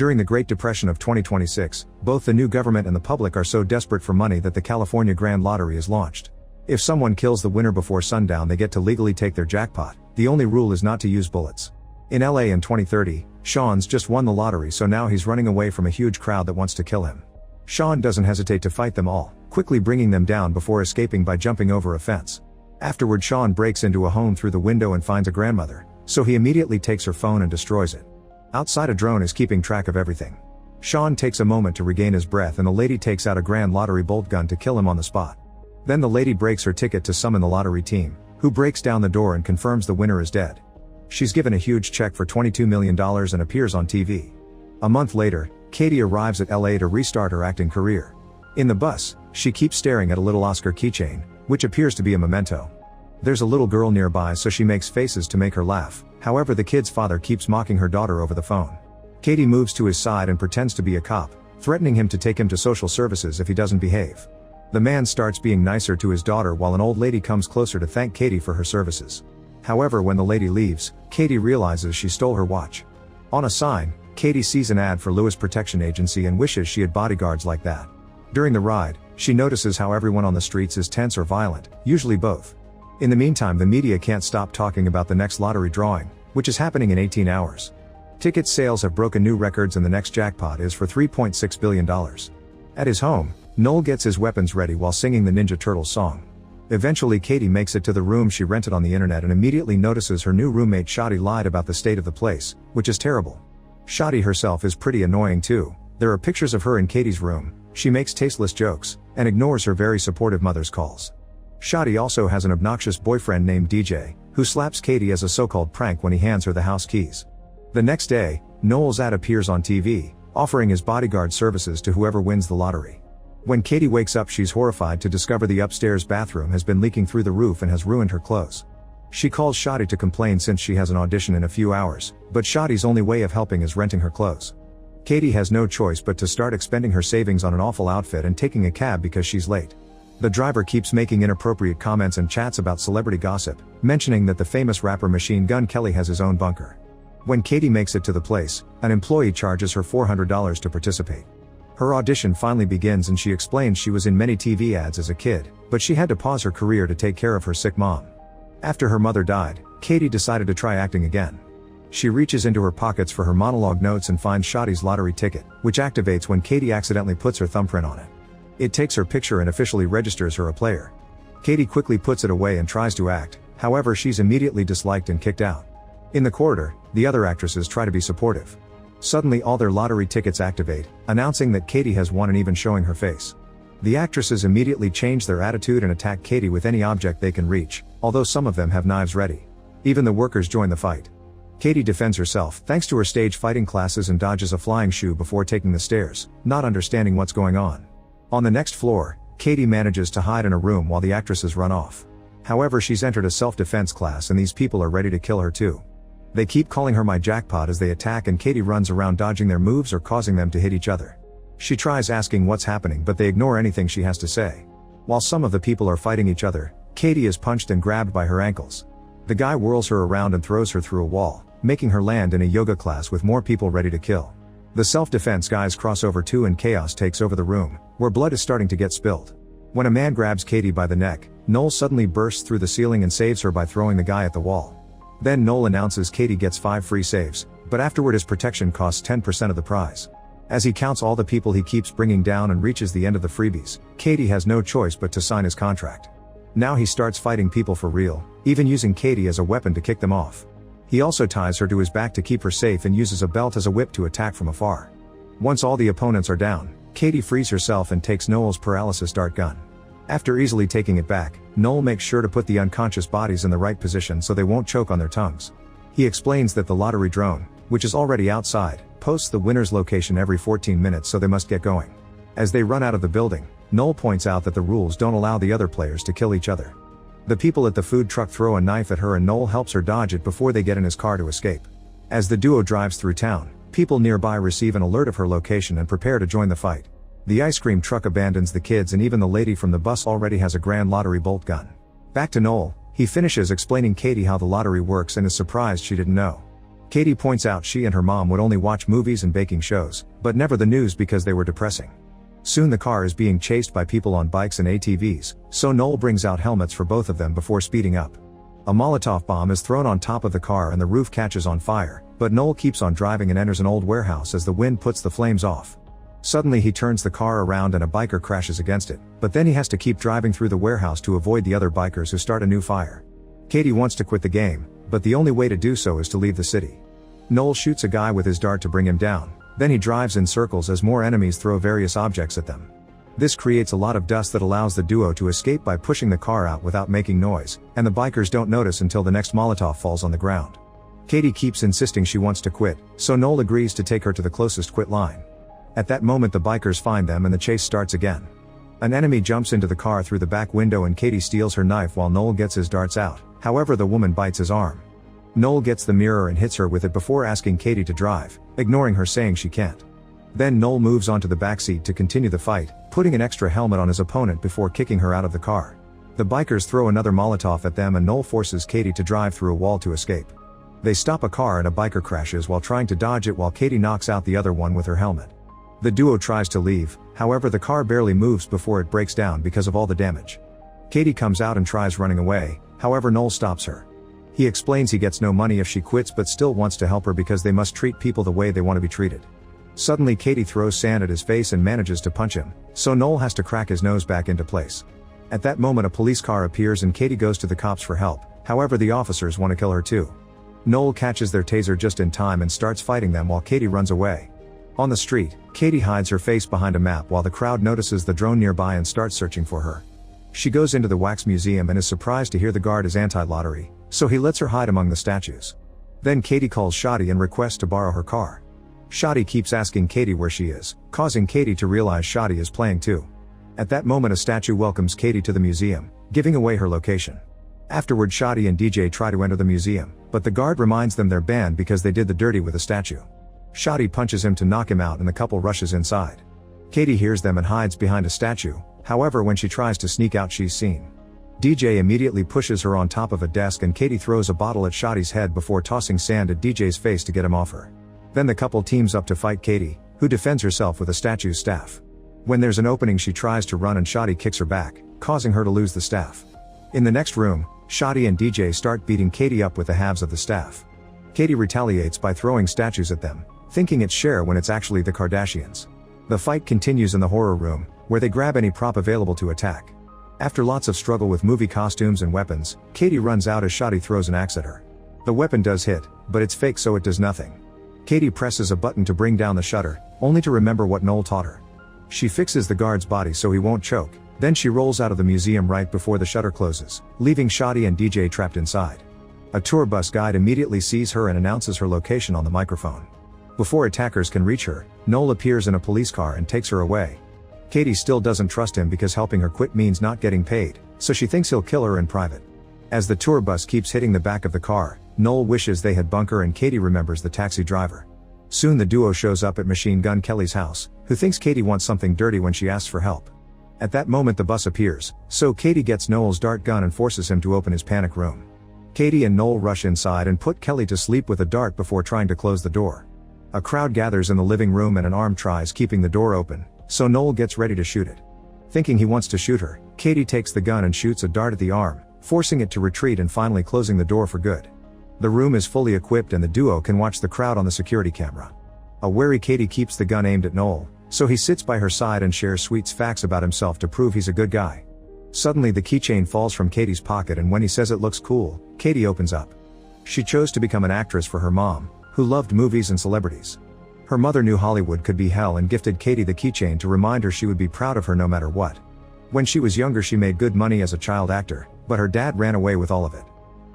During the Great Depression of 2026, both the new government and the public are so desperate for money that the California Grand Lottery is launched. If someone kills the winner before sundown, they get to legally take their jackpot. The only rule is not to use bullets. In LA in 2030, Sean's just won the lottery, so now he's running away from a huge crowd that wants to kill him. Sean doesn't hesitate to fight them all, quickly bringing them down before escaping by jumping over a fence. Afterward, Sean breaks into a home through the window and finds a grandmother, so he immediately takes her phone and destroys it. Outside, a drone is keeping track of everything. Sean takes a moment to regain his breath, and the lady takes out a Grand Lottery bolt gun to kill him on the spot. Then the lady breaks her ticket to summon the lottery team, who breaks down the door and confirms the winner is dead. She's given a huge check for $22 million and appears on TV. A month later, Katie arrives at LA to restart her acting career. In the bus, she keeps staring at a little Oscar keychain, which appears to be a memento. There's a little girl nearby, so she makes faces to make her laugh. However, the kid's father keeps mocking her daughter over the phone. Katie moves to his side and pretends to be a cop, threatening him to take him to social services if he doesn't behave. The man starts being nicer to his daughter while an old lady comes closer to thank Katie for her services. However, when the lady leaves, Katie realizes she stole her watch. On a sign, Katie sees an ad for Lewis Protection Agency and wishes she had bodyguards like that. During the ride, she notices how everyone on the streets is tense or violent, usually both. In the meantime, the media can't stop talking about the next lottery drawing, which is happening in 18 hours. Ticket sales have broken new records and the next jackpot is for $3.6 billion. At his home, Noel gets his weapons ready while singing the Ninja Turtles song. Eventually, Katie makes it to the room she rented on the internet and immediately notices her new roommate Shadi lied about the state of the place, which is terrible. Shadi herself is pretty annoying too. There are pictures of her in Katie's room, she makes tasteless jokes, and ignores her very supportive mother's calls. Shadi also has an obnoxious boyfriend named DJ, who slaps Katie as a so-called prank when he hands her the house keys. The next day, Noel's ad appears on TV, offering his bodyguard services to whoever wins the lottery. When Katie wakes up, she's horrified to discover the upstairs bathroom has been leaking through the roof and has ruined her clothes. She calls Shadi to complain since she has an audition in a few hours, but Shadi's only way of helping is renting her clothes. Katie has no choice but to start expending her savings on an awful outfit and taking a cab because she's late. The driver keeps making inappropriate comments and chats about celebrity gossip, mentioning that the famous rapper Machine Gun Kelly has his own bunker. When Katie makes it to the place, an employee charges her $400 to participate. Her audition finally begins and she explains she was in many TV ads as a kid, but she had to pause her career to take care of her sick mom. After her mother died, Katie decided to try acting again. She reaches into her pockets for her monologue notes and finds Shadi's lottery ticket, which activates when Katie accidentally puts her thumbprint on it. It takes her picture and officially registers her a player. Katie quickly puts it away and tries to act, however she's immediately disliked and kicked out. In the corridor, the other actresses try to be supportive. Suddenly all their lottery tickets activate, announcing that Katie has won and even showing her face. The actresses immediately change their attitude and attack Katie with any object they can reach, although some of them have knives ready. Even the workers join the fight. Katie defends herself thanks to her stage fighting classes and dodges a flying shoe before taking the stairs, not understanding what's going on. On the next floor, Katie manages to hide in a room while the actresses run off. However, she's entered a self-defense class and these people are ready to kill her too. They keep calling her my jackpot as they attack and Katie runs around dodging their moves or causing them to hit each other. She tries asking what's happening but they ignore anything she has to say. While some of the people are fighting each other, Katie is punched and grabbed by her ankles. The guy whirls her around and throws her through a wall, making her land in a yoga class with more people ready to kill. The self-defense guys cross over too and chaos takes over the room, where blood is starting to get spilled. When a man grabs Katie by the neck, Noel suddenly bursts through the ceiling and saves her by throwing the guy at the wall. Then Noel announces Katie gets 5 free saves, but afterward his protection costs 10% of the prize. As he counts all the people he keeps bringing down and reaches the end of the freebies, Katie has no choice but to sign his contract. Now he starts fighting people for real, even using Katie as a weapon to kick them off. He also ties her to his back to keep her safe and uses a belt as a whip to attack from afar. Once all the opponents are down, Katie frees herself and takes Noel's paralysis dart gun. After easily taking it back, Noel makes sure to put the unconscious bodies in the right position so they won't choke on their tongues. He explains that the lottery drone, which is already outside, posts the winner's location every 14 minutes so they must get going. As they run out of the building, Noel points out that the rules don't allow the other players to kill each other. The people at the food truck throw a knife at her and Noel helps her dodge it before they get in his car to escape. As the duo drives through town, people nearby receive an alert of her location and prepare to join the fight. The ice cream truck abandons the kids and even the lady from the bus already has a Grand Lottery bolt gun. Back to Noel, he finishes explaining Katie how the lottery works and is surprised she didn't know. Katie points out she and her mom would only watch movies and baking shows, but never the news because they were depressing. Soon the car is being chased by people on bikes and ATVs, so Noel brings out helmets for both of them before speeding up. A Molotov bomb is thrown on top of the car and the roof catches on fire, but Noel keeps on driving and enters an old warehouse as the wind puts the flames off. Suddenly he turns the car around and a biker crashes against it, but then he has to keep driving through the warehouse to avoid the other bikers who start a new fire. Katie wants to quit the game, but the only way to do so is to leave the city. Noel shoots a guy with his dart to bring him down, then he drives in circles as more enemies throw various objects at them. This creates a lot of dust that allows the duo to escape by pushing the car out without making noise, and the bikers don't notice until the next Molotov falls on the ground. Katie keeps insisting she wants to quit, so Noel agrees to take her to the closest quit line. At that moment the bikers find them and the chase starts again. An enemy jumps into the car through the back window and Katie steals her knife while Noel gets his darts out, however the woman bites his arm. Noel gets the mirror and hits her with it before asking Katie to drive, ignoring her saying she can't. Then Noel moves onto the backseat to continue the fight, putting an extra helmet on his opponent before kicking her out of the car. The bikers throw another Molotov at them and Noel forces Katie to drive through a wall to escape. They stop a car and a biker crashes while trying to dodge it while Katie knocks out the other one with her helmet. The duo tries to leave, however the car barely moves before it breaks down because of all the damage. Katie comes out and tries running away, however Noel stops her. He explains he gets no money if she quits but still wants to help her because they must treat people the way they want to be treated. Suddenly Katie throws sand at his face and manages to punch him, so Noel has to crack his nose back into place. At that moment a police car appears and Katie goes to the cops for help, however the officers want to kill her too. Noel catches their taser just in time and starts fighting them while Katie runs away. On the street, Katie hides her face behind a map while the crowd notices the drone nearby and starts searching for her. She goes into the wax museum and is surprised to hear the guard is anti-lottery, so he lets her hide among the statues. Then Katie calls Shadi and requests to borrow her car. Shadi keeps asking Katie where she is, causing Katie to realize Shadi is playing too. At that moment a statue welcomes Katie to the museum, giving away her location. Afterward Shadi and DJ try to enter the museum, but the guard reminds them they're banned because they did the dirty with the statue. Shadi punches him to knock him out and the couple rushes inside. Katie hears them and hides behind a statue, however when she tries to sneak out she's seen. DJ immediately pushes her on top of a desk and Katie throws a bottle at Shadi's head before tossing sand at DJ's face to get him off her. Then the couple teams up to fight Katie, who defends herself with a statue's staff. When there's an opening she tries to run and Shadi kicks her back, causing her to lose the staff. In the next room, Shadi and DJ start beating Katie up with the halves of the staff. Katie retaliates by throwing statues at them, thinking it's Cher when it's actually the Kardashians. The fight continues in the horror room, where they grab any prop available to attack. After lots of struggle with movie costumes and weapons, Katie runs out as Shadi throws an axe at her. The weapon does hit, but it's fake so it does nothing. Katie presses a button to bring down the shutter, only to remember what Noel taught her. She fixes the guard's body so he won't choke, then she rolls out of the museum right before the shutter closes, leaving Shadi and DJ trapped inside. A tour bus guide immediately sees her and announces her location on the microphone. Before attackers can reach her, Noel appears in a police car and takes her away. Katie still doesn't trust him because helping her quit means not getting paid, so she thinks he'll kill her in private. As the tour bus keeps hitting the back of the car, Noel wishes they had bunker and Katie remembers the taxi driver. Soon the duo shows up at Machine Gun Kelly's house, who thinks Katie wants something dirty when she asks for help. At that moment the bus appears, so Katie gets Noel's dart gun and forces him to open his panic room. Katie and Noel rush inside and put Kelly to sleep with a dart before trying to close the door. A crowd gathers in the living room and an arm tries keeping the door open, so Noel gets ready to shoot it. Thinking he wants to shoot her, Katie takes the gun and shoots a dart at the arm, forcing it to retreat and finally closing the door for good. The room is fully equipped and the duo can watch the crowd on the security camera. A wary Katie keeps the gun aimed at Noel, so he sits by her side and shares sweet facts about himself to prove he's a good guy. Suddenly the keychain falls from Katie's pocket and when he says it looks cool, Katie opens up. She chose to become an actress for her mom, who loved movies and celebrities. Her mother knew Hollywood could be hell and gifted Katie the keychain to remind her she would be proud of her no matter what. When she was younger she made good money as a child actor, but her dad ran away with all of it.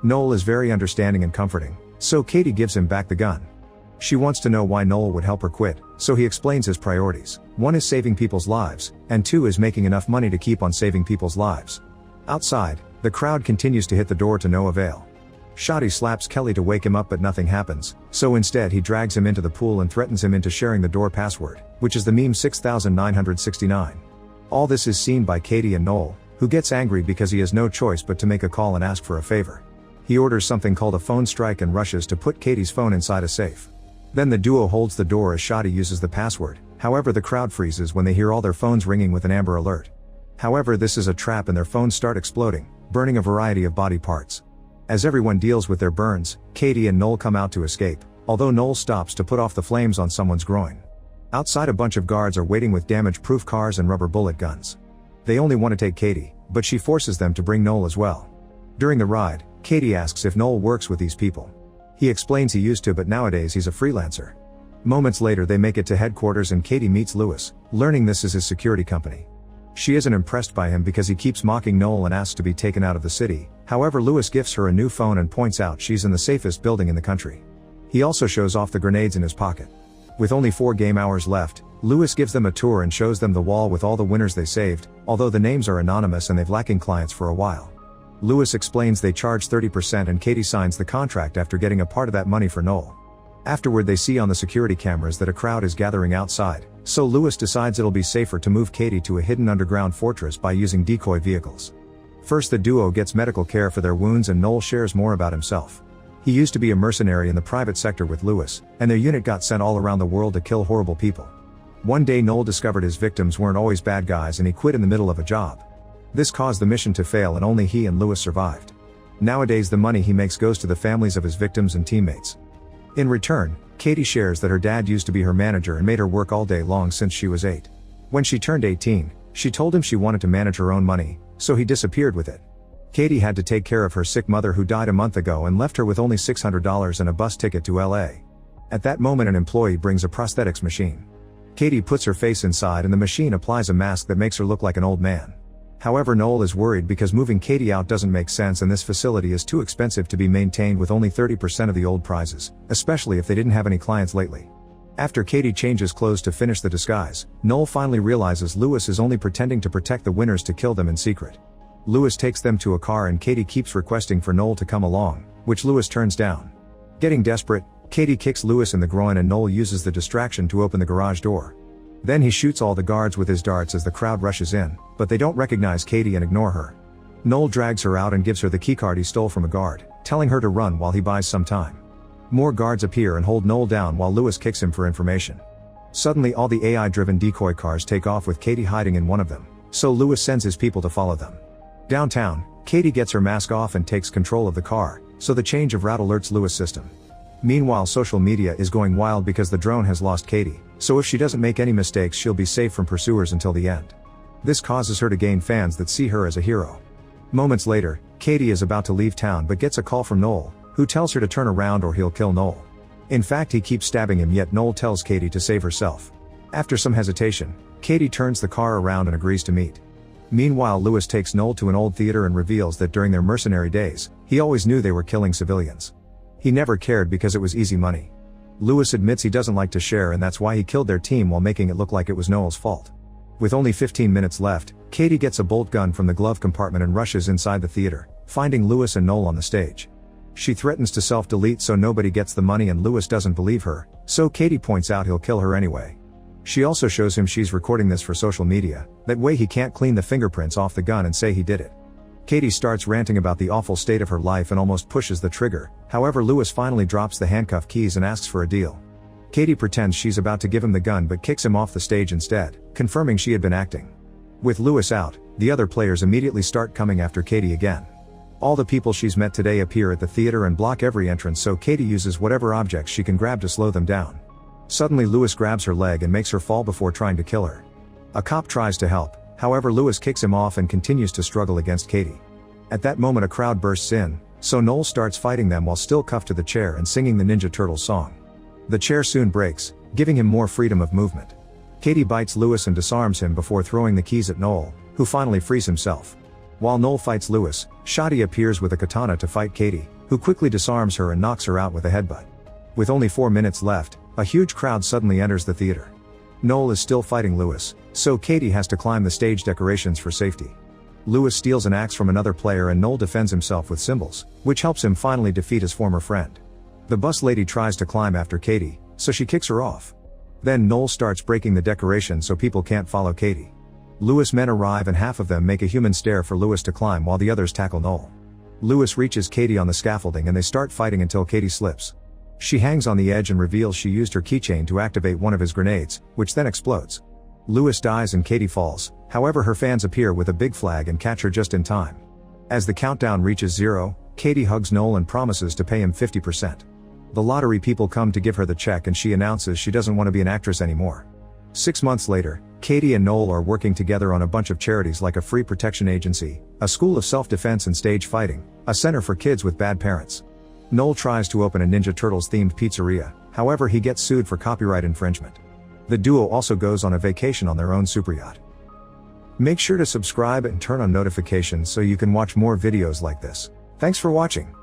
Noel is very understanding and comforting, so Katie gives him back the gun. She wants to know why Noel would help her quit, so he explains his priorities. 1 is saving people's lives, and 2 is making enough money to keep on saving people's lives. Outside, the crowd continues to hit the door to no avail. Shadi slaps Kelly to wake him up but nothing happens, so instead he drags him into the pool and threatens him into sharing the door password, which is the meme 6969. All this is seen by Katie and Noel, who gets angry because he has no choice but to make a call and ask for a favor. He orders something called a phone strike and rushes to put Katie's phone inside a safe. Then the duo holds the door as Shadi uses the password. However, the crowd freezes when they hear all their phones ringing with an Amber Alert. However, this is a trap and their phones start exploding, burning a variety of body parts. As everyone deals with their burns, Katie and Noel come out to escape, although Noel stops to put off the flames on someone's groin. Outside, a bunch of guards are waiting with damage-proof cars and rubber bullet guns. They only want to take Katie, but she forces them to bring Noel as well. During the ride, Katie asks if Noel works with these people. He explains he used to, but nowadays he's a freelancer. Moments later, they make it to headquarters and Katie meets Lewis, learning this is his security company. She isn't impressed by him because he keeps mocking Noel and asks to be taken out of the city. However, Lewis gifts her a new phone and points out she's in the safest building in the country. He also shows off the grenades in his pocket. With only 4 game hours left, Lewis gives them a tour and shows them the wall with all the winners they saved, although the names are anonymous and they've lacking clients for a while. Lewis explains they charge 30% and Katie signs the contract after getting a part of that money for Noel. Afterward, they see on the security cameras that a crowd is gathering outside, so Lewis decides it'll be safer to move Katie to a hidden underground fortress by using decoy vehicles. First, the duo gets medical care for their wounds and Noel shares more about himself. He used to be a mercenary in the private sector with Lewis, and their unit got sent all around the world to kill horrible people. One day Noel discovered his victims weren't always bad guys and he quit in the middle of a job. This caused the mission to fail and only he and Lewis survived. Nowadays the money he makes goes to the families of his victims and teammates. In return, Katie shares that her dad used to be her manager and made her work all day long since she was 8. When she turned 18, she told him she wanted to manage her own money, so he disappeared with it. Katie had to take care of her sick mother who died a month ago and left her with only $600 and a bus ticket to LA. At that moment, an employee brings a prosthetics machine. Katie puts her face inside and the machine applies a mask that makes her look like an old man. However, Noel is worried because moving Katie out doesn't make sense and this facility is too expensive to be maintained with only 30% of the old prizes, especially if they didn't have any clients lately. After Katie changes clothes to finish the disguise, Noel finally realizes Lewis is only pretending to protect the winners to kill them in secret. Lewis takes them to a car and Katie keeps requesting for Noel to come along, which Lewis turns down. Getting desperate, Katie kicks Lewis in the groin and Noel uses the distraction to open the garage door. Then he shoots all the guards with his darts as the crowd rushes in, but they don't recognize Katie and ignore her. Noel drags her out and gives her the keycard he stole from a guard, telling her to run while he buys some time. More guards appear and hold Noel down while Lewis kicks him for information. Suddenly all the AI-driven decoy cars take off with Katie hiding in one of them, so Lewis sends his people to follow them. Downtown, Katie gets her mask off and takes control of the car, so the change of route alerts Lewis' system. Meanwhile, social media is going wild because the drone has lost Katie, so if she doesn't make any mistakes she'll be safe from pursuers until the end. This causes her to gain fans that see her as a hero. Moments later, Katie is about to leave town but gets a call from Noel, who tells her to turn around or he'll kill Noel. In fact, he keeps stabbing him, yet Noel tells Katie to save herself. After some hesitation, Katie turns the car around and agrees to meet. Meanwhile, Lewis takes Noel to an old theater and reveals that during their mercenary days, he always knew they were killing civilians. He never cared because it was easy money. Lewis admits he doesn't like to share and that's why he killed their team while making it look like it was Noel's fault. With only 15 minutes left, Katie gets a bolt gun from the glove compartment and rushes inside the theater, finding Lewis and Noel on the stage. She threatens to self-delete so nobody gets the money and Lewis doesn't believe her, so Katie points out he'll kill her anyway. She also shows him she's recording this for social media, that way he can't clean the fingerprints off the gun and say he did it. Katie starts ranting about the awful state of her life and almost pushes the trigger, however Lewis finally drops the handcuff keys and asks for a deal. Katie pretends she's about to give him the gun but kicks him off the stage instead, confirming she had been acting. With Lewis out, the other players immediately start coming after Katie again. All the people she's met today appear at the theater and block every entrance, so Katie uses whatever objects she can grab to slow them down. Suddenly Lewis grabs her leg and makes her fall before trying to kill her. A cop tries to help, however Lewis kicks him off and continues to struggle against Katie. At that moment a crowd bursts in, so Noel starts fighting them while still cuffed to the chair and singing the Ninja Turtles song. The chair soon breaks, giving him more freedom of movement. Katie bites Lewis and disarms him before throwing the keys at Noel, who finally frees himself. While Noel fights Lewis, Shadi appears with a katana to fight Katie, who quickly disarms her and knocks her out with a headbutt. With only 4 minutes left, a huge crowd suddenly enters the theater. Noel is still fighting Lewis, so Katie has to climb the stage decorations for safety. Lewis steals an axe from another player and Noel defends himself with cymbals, which helps him finally defeat his former friend. The bus lady tries to climb after Katie, so she kicks her off. Then Noel starts breaking the decoration so people can't follow Katie. Lewis' men arrive and half of them make a human stair for Lewis to climb while the others tackle Noel. Lewis reaches Katie on the scaffolding and they start fighting until Katie slips. She hangs on the edge and reveals she used her keychain to activate one of his grenades, which then explodes. Lewis dies and Katie falls, however her fans appear with a big flag and catch her just in time. As the countdown reaches 0, Katie hugs Noel and promises to pay him 50%. The lottery people come to give her the check and she announces she doesn't want to be an actress anymore. 6 months later, Katie and Noel are working together on a bunch of charities like a free protection agency, a school of self-defense and stage fighting, a center for kids with bad parents. Noel tries to open a Ninja Turtles themed pizzeria, however he gets sued for copyright infringement. The duo also goes on a vacation on their own superyacht. Make sure to subscribe and turn on notifications so you can watch more videos like this. Thanks for watching.